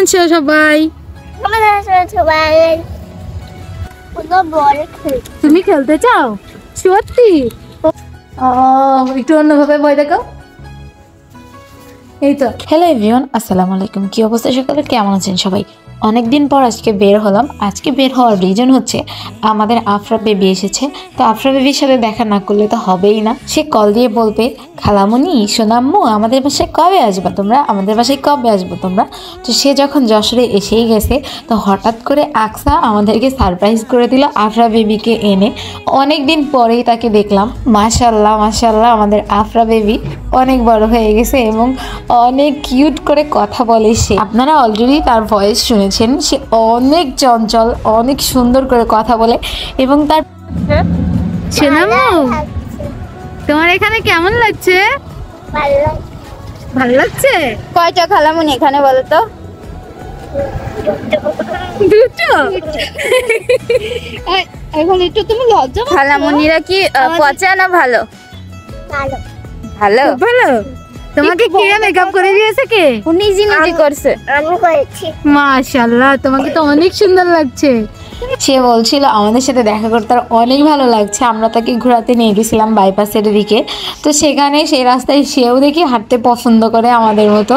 আছো সবাই? তুমি খেলতে চাও সত্যি? একটু অন্যভাবে ভয় দেখাও। এই তো। হ্যালো এভরিওয়ান, আসসালামু আলাইকুম। কি অবস্থা সকালে, কেমন আছেন সবাই? অনেকদিন পর আজকে বের হলাম। আজকে বের হওয়ার রিজন হচ্ছে আমাদের আফরা বেবি এসেছে। তো আফরা বেবির সাথে দেখা না করলে তো হবেই না। সে কল দিয়ে বলবে, খালামণি সোনাম্মু আমাদের বাসায় কবে আসবা তোমরা, আমাদের বাসায় কবে আসবো তোমরা। তো সে যখন যশোরে এসেই গেছে, তো হঠাৎ করে আকসা আমাদেরকে সারপ্রাইজ করে দিল আফরা বেবিকে এনে। অনেক দিন পরেই তাকে দেখলাম। মাশাল্লাহ মাশাল্লাহ, আমাদের আফরা বেবি অনেক বড় হয়ে গেছে এবং অনেক কিউট করে কথা বলে সে। আপনারা অলরেডি তার ভয়েস শুনেছেন। সে অনেক চঞ্চল, অনেক সুন্দর করে কথা বলে এবং তার তোমার এখানে কেমন লাগছে? ভালো লাগছে। কয়টা খালামুনি এখানে বলো তো? দুটো। এখন একটু তুমি লজ্জা। খালামুনিরা কি পচা না ভালো? ভালো ভালো ভালো। তোমাকে কে মেকআপ করে দিয়েছে? কে? উনি নিজে করছে। আমি করেছি। মাশাআল্লাহ, তোমাকে তো অনেক সুন্দর লাগছে। সে বলছিল আমাদের সাথে দেখা করতে তার অনেক ভালো লাগছে। আমরা তাকে ঘোরাতে নিয়ে গেছিলাম বাইপাসের দিকে। তো সেখানে সেই রাস্তায় সেও দেখি হাঁটতে পছন্দ করে আমাদের মতো।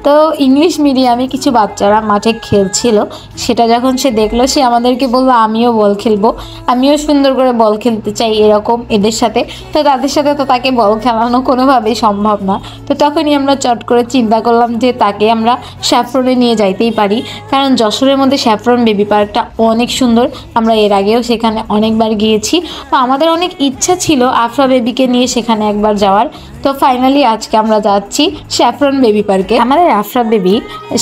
তো ইংলিশ মিডিয়ামে কিছু বাচ্চারা মাঠে খেলছিল, সেটা যখন সে দেখলো, সে আমাদেরকে বললো আমিও বল খেলবো, আমিও সুন্দর করে বল খেলতে চাই এরকম এদের সাথে। তো তাদের সাথে তো তাকে বল খেলানো কোনোভাবেই সম্ভব না। তো তখনই আমরা চট করে চিন্তা করলাম যে তাকে আমরা স্যাফরনে নিয়ে যাইতেই পারি, কারণ যশোরের মধ্যে স্যাফরন বেবি পার্কটা অনেক সুন্দর। আমরা এর আগেও সেখানে অনেকবার গিয়েছি। তো আমাদের অনেক ইচ্ছা ছিল আফরা বেবিকে নিয়ে সেখানে একবার যাওয়ার। তো ফাইনালি আজকে আমরা যাচ্ছি স্যাফরন বেবি পার্কে। আমাদের আফরা বেবি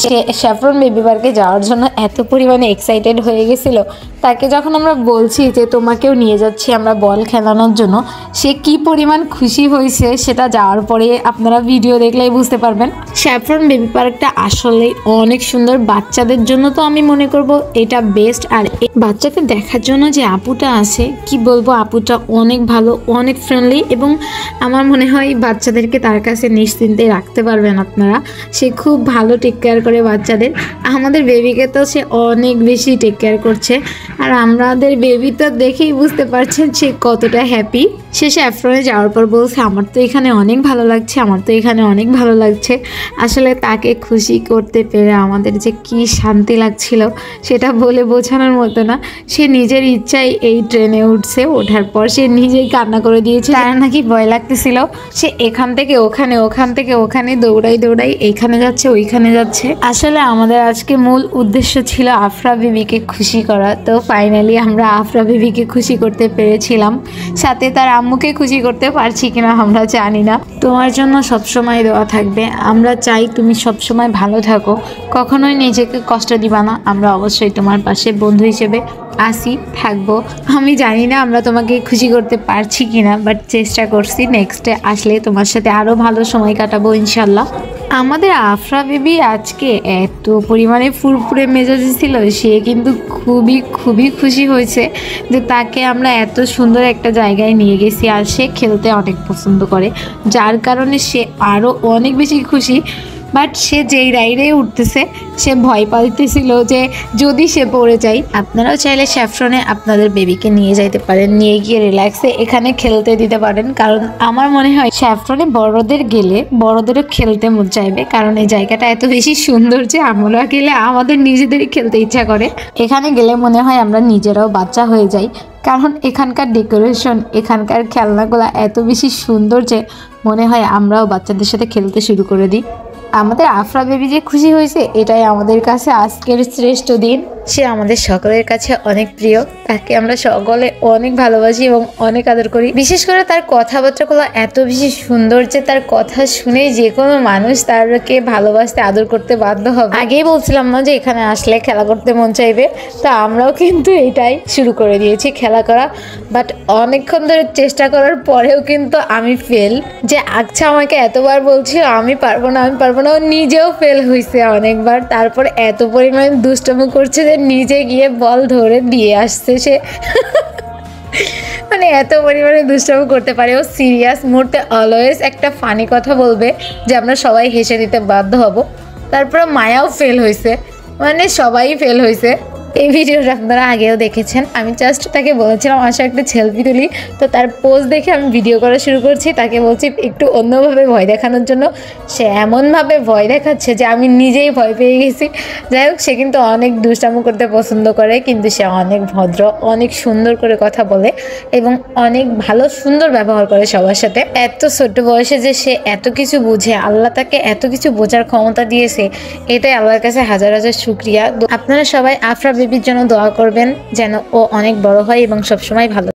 সে স্যাফরন বেবি পার্কে যাওয়ার জন্য এত পরিমাণে এক্সাইটেড হয়ে গেছিল। তাকে যখন আমরা বলছি যে তোমাকেও নিয়ে যাচ্ছি আমরা বল খেলানোর জন্য, সে কি পরিমাণ খুশি হয়েছে সেটা যাওয়ার পরে আপনারা ভিডিও দেখলেই বুঝতে পারবেন। স্যাফরন বেবি পার্কটা আসলে অনেক সুন্দর। বাচ্চাদের জন্য তো আমি মনে করব এটা বেস্ট। আর বাচ্চাকে দেখার জন্য যে আপুটা আছে, কি বলবো, আপুটা অনেক ভালো, অনেক ফ্রেন্ডলি এবং আমার মনে হয় বাচ্চাদেরকে তার কাছে নিশ্চিন্তে রাখতে পারবেন আপনারা। সে খুব ভালো টেক কেয়ার করে বাচ্চাদের। আমাদের বেবিকে তো সে অনেক বেশি টেক কেয়ার করছে। আর আমাদের বেবি তো দেখেই বুঝতে পারছেন সে কতটা হ্যাপি। সে স্যাফরনে যাওয়ার পর বলছে আমার তো এখানে অনেক ভালো লাগছে, আমার তো এখানে অনেক ভালো লাগছে। আসলে তাকে খুশি করতে পেরে আমাদের যে কি শান্তি লাগছিল সেটা বলে বোঝানোর মতো না। সে নিজের ইচ্ছায় এই ট্রেনে উঠছে, ওঠার পর সে নিজেই কান্না করে দিয়েছে। তার নাকি ভয় লাগতেছিল। সে এখান থেকে ওখানে, ওখান থেকে ওখানে দৌড়াই দৌড়াই এইখানে যাচ্ছে ওইখানে যাচ্ছে। আসলে আমাদের আজকে মূল উদ্দেশ্য ছিল আফরা বেবিকে খুশি করা। তো ফাইনালি আমরা আফরা বেবিকে খুশি করতে পেরেছিলাম, সাথে তার আম্মুকে খুশি করতে পারছি কিনা আমরা জানি না। তোমার জন্য সবসময় দোয়া থাকবে। আমরা চাই তুমি সবসময় ভালো থাকো, কখনোই নিজেকে কষ্ট দিবা না। আমরা অবশ্যই তোমার পাশে বন্ধু হিসেবে আসি, থাকবো। আমি জানি না আমরা তোমাকে খুশি করতে পারছি কিনা, বাট চেষ্টা করছি। নেক্সটে আসলে তোমার সাথে আরও ভালো সময় কাটাবো ইনশাল্লাহ। আমাদের আফরা বেবি আজকে এত পরিমাণে ফুরফুরে মেজাজে ছিল, সে কিন্তু খুবই খুবই খুশি হয়েছে যে তাকে আমরা এত সুন্দর একটা জায়গায় নিয়ে গেছি। আর সে খেলতে অনেক পছন্দ করে, যার কারণে সে আরও অনেক বেশি খুশি। বাট সে যেই রাইডে উঠতেছে সে ভয় পাইতেছিল যে যদি সে পড়ে যায়। আপনারাও চাইলে স্যাফরনে আপনাদের বেবিকে নিয়ে যাইতে পারেন, নিয়ে গিয়ে রিল্যাক্সে এখানে খেলতে দিতে পারেন। কারণ আমার মনে হয় স্যাফরনে বড়দের গেলে বড়দেরও খেলতে মন চাইবে, কারণ এই জায়গাটা এত বেশি সুন্দর যে আমরা গেলে আমাদের নিজেদেরই খেলতে ইচ্ছা করে। এখানে গেলে মনে হয় আমরা নিজেরাও বাচ্চা হয়ে যাই, কারণ এখানকার ডেকোরেশন, এখানকার খেলনাগুলো এত বেশি সুন্দর যে মনে হয় আমরাও বাচ্চাদের সাথে খেলতে শুরু করে দিই। আমাদের আফরা বেবি যে খুশি হয়েছে এটাই আমাদের কাছে আজকের শ্রেষ্ঠ দিন। সে আমাদের সকলের কাছে অনেক প্রিয়, তাকে আমরা সকলে অনেক ভালোবাসি এবং অনেক আদর করি। বিশেষ করে তার কথাবার্তাগুলো এত বেশি সুন্দর যে তার কথা শুনে যে কোনো মানুষ তারকে ভালোবাসতে আদর করতে বাধ্য হবে। আগেই বলছিলাম না যে এখানে আসলে খেলা করতে মন চাইবে, তো আমরাও কিন্তু এটাই শুরু করে দিয়েছি, খেলা করা। বাট অনেকক্ষণ ধরে চেষ্টা করার পরেও কিন্তু আমি ফেল। যে আচ্ছা আমাকে এতবার বলছিল আমি পারবো না আমি পারবো না, ও নিজেও ফেল হয়েছে অনেকবার। তারপর এত পরিমাণে দুষ্টমি করছে যে নিজে গিয়ে বল ধরে দিয়ে আসছে সে। মানে এত পরিমাণে দুষ্টামি করতে পারে ও। সিরিয়াস মুহূর্তে অলওয়েজ একটা ফানি কথা বলবে যে আমরা সবাই হেসে দিতে বাধ্য হব। তারপরে মায়াও ফেল হয়েছে, মানে সবাই ফেল হয়েছে। এই ভিডিওটা আপনারা আগেও দেখেছেন। আমি জাস্ট তাকে বলেছিলাম আসো একটা সেলফি তুলি, তো তার পোজ দেখে আমি ভিডিও করা শুরু করছি। তাকে বলছি একটু অন্যভাবে ভয় দেখানোর জন্য, সে এমনভাবে ভয় দেখাচ্ছে যে আমি নিজেই ভয় পেয়ে গেছি। যাই হোক, সে কিন্তু অনেক দুষ্টামো করতে পছন্দ করে, কিন্তু সে অনেক ভদ্র, অনেক সুন্দর করে কথা বলে এবং অনেক ভালো সুন্দর ব্যবহার করে সবার সাথে। এত ছোট বয়সে যে সে এত কিছু বুঝে, আল্লাহ তাকে এত কিছু বোঝার ক্ষমতা দিয়েছে, এটাই আল্লাহর কাছে হাজার হাজার শুকরিয়া। আপনারা সবাই আফরা বেবির জন্য দোয়া করবেন যেন ও অনেক বড় হয় এবং সবসময় ভালো